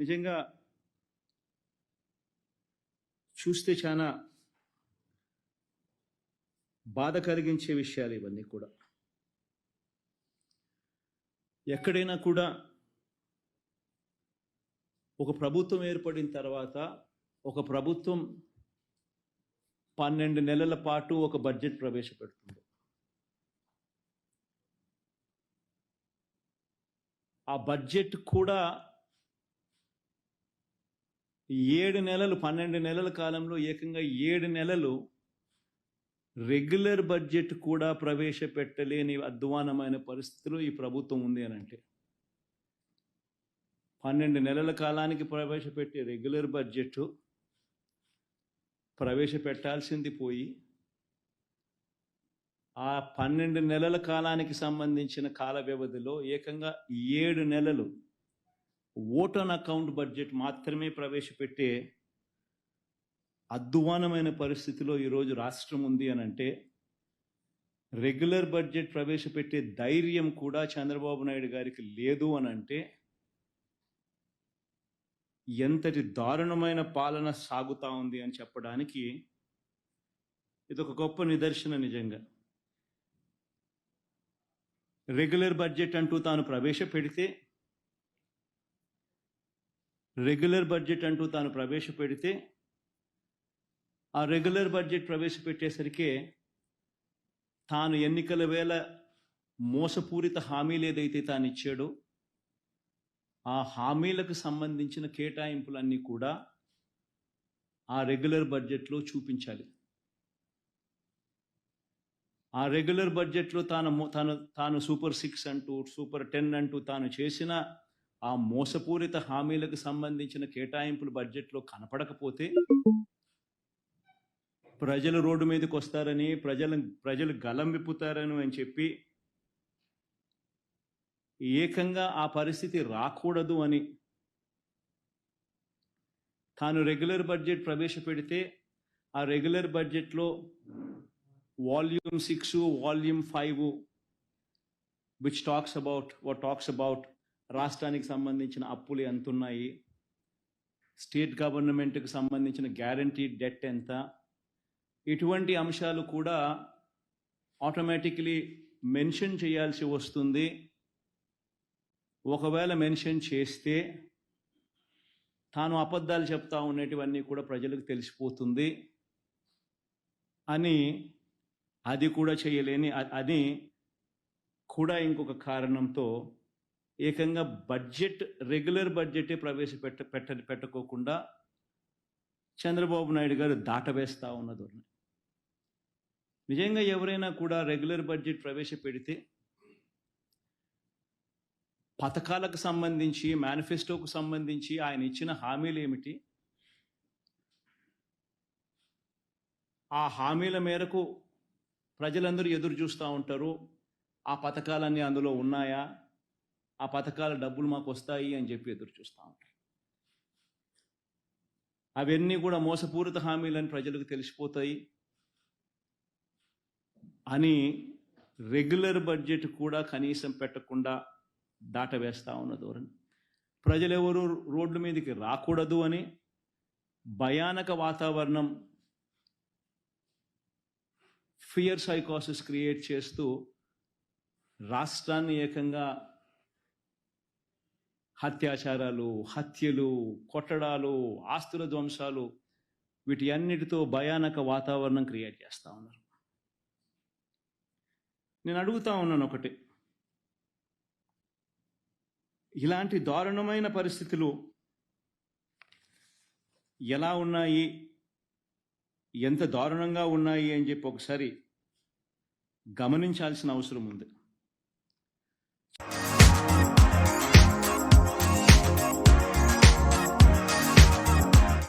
నిజంగా చూస్తే చాలా బాధ కలిగించే విషయాలు ఇవన్నీ కూడా. ఎక్కడైనా కూడా ఒక ప్రభుత్వం ఏర్పడిన తర్వాత ఒక ప్రభుత్వం 12 నెలల పాటు ఒక బడ్జెట్ ప్రవేశపెడుతుంది. ఆ బడ్జెట్ కూడా 7 నెలలు, 12 నెలల కాలంలో ఏకంగా 7 నెలలు రెగ్యులర్ బడ్జెట్ కూడా ప్రవేశపెట్టలేని అధ్వానమైన పరిస్థితిలో ఈ ప్రభుత్వం ఉంది అని అంటే, 12 నెలల కాలానికి ప్రవేశపెట్టే రెగ్యులర్ బడ్జెట్ ప్రవేశపెట్టాల్సింది పోయి ఆ 12 నెలల కాలానికి సంబంధించిన కాల వ్యవధిలో ఏకంగా 7 నెలలు ఓట్ ఆన్ అకౌంట్ బడ్జెట్ మాత్రమే ప్రవేశపెట్టే అధ్వానమైన పరిస్థితిలో ఈరోజు రాష్ట్రం ఉంది అని అంటే, రెగ్యులర్ బడ్జెట్ ప్రవేశపెట్టే ధైర్యం కూడా చంద్రబాబు నాయుడు గారికి లేదు అని అంటే, ఎంతటి దారుణమైన పాలన సాగుతా ఉంది అని చెప్పడానికి ఇదొక గొప్ప నిదర్శన. నిజంగా రెగ్యులర్ బడ్జెట్ అంటూ తాను ప్రవేశపెడితే ఆ రెగ్యులర్ బడ్జెట్ ప్రవేశపెట్టేసరికి తాను ఎన్నికల వేళ మోసపూరిత హామీలు ఏదైతే తాను ఇచ్చాడో ఆ హామీలకు సంబంధించిన కేటాయింపులన్నీ కూడా ఆ రెగ్యులర్ బడ్జెట్లో చూపించాలి. ఆ రెగ్యులర్ బడ్జెట్లో తాను సూపర్ 6 అంటూ సూపర్ 10 అంటూ తాను చేసిన ఆ మోసపూరిత హామీలకు సంబంధించిన కేటాయింపులు బడ్జెట్లో కనపడకపోతే ప్రజలు రోడ్డు మీదకి వస్తారని, ప్రజలు గలం విప్పుతారని అని చెప్పి ఏకంగా ఆ పరిస్థితి రాకూడదు అని తాను రెగ్యులర్ బడ్జెట్ ప్రవేశపెడితే ఆ రెగ్యులర్ బడ్జెట్లో volume 6, volume 5 which talks about రాష్ట్రానికి సంబంధించిన అప్పులు ఎంత ఉన్నాయి, స్టేట్ గవర్నమెంట్కి సంబంధించిన గ్యారంటీ డెట్ ఎంత, ఇటువంటి అంశాలు కూడా ఆటోమేటిక్లీ మెన్షన్ చేయాల్సి వస్తుంది. ఒకవేళ మెన్షన్ చేస్తే తాను అబద్ధాలు చెప్తా ఉండేటివన్నీ కూడా ప్రజలకు తెలిసిపోతుంది అని, అది కూడా చేయలేని అని కూడా ఇంకొక కారణంతో ఏకంగా రెగ్యులర్ బడ్జెటే పెట్టకోకుండా చంద్రబాబు నాయుడు గారు దాటవేస్తా ఉన్నది. నిజంగా ఎవరైనా కూడా రెగ్యులర్ బడ్జెట్ ప్రవేశపెడితే పథకాలకు సంబంధించి, మేనిఫెస్టోకు సంబంధించి ఆయన ఇచ్చిన హామీలు ఏమిటి, ఆ హామీల మేరకు ప్రజలందరూ ఎదురు చూస్తూ ఉంటారు. ఆ పథకాలన్నీ అందులో ఉన్నాయా, ఆ పథకాల డబ్బులు మాకు వస్తాయి అని చెప్పి ఎదురు చూస్తూ ఉంటారు. అవన్నీ కూడా మోసపూరిత హామీలని ప్రజలకు తెలిసిపోతాయి అని రెగ్యులర్ బడ్జెట్ కూడా కనీసం పెట్టకుండా దాటవేస్తా ఉన్న ధోరణి. ప్రజలెవరూ రోడ్ల మీదకి రాకూడదు అని భయానక వాతావరణం, ఫియర్ సైకోసిస్ క్రియేట్ చేస్తూ రాష్ట్రాన్ని ఏకంగా అత్యాచారాలు, హత్యలు, కొట్టడాలు, ఆస్తుల ధ్వంసాలు, వీటి అన్నిటితో భయానక వాతావరణం క్రియేట్ చేస్తూ ఉన్నారు. నేను అడుగుతా ఉన్నాను ఒకటి, ఇలాంటి దారుణమైన పరిస్థితులు ఎలా ఉన్నాయి, ఎంత దారుణంగా ఉన్నాయి అని చెప్పి ఒకసారి గమనించాల్సిన అవసరం ఉంది.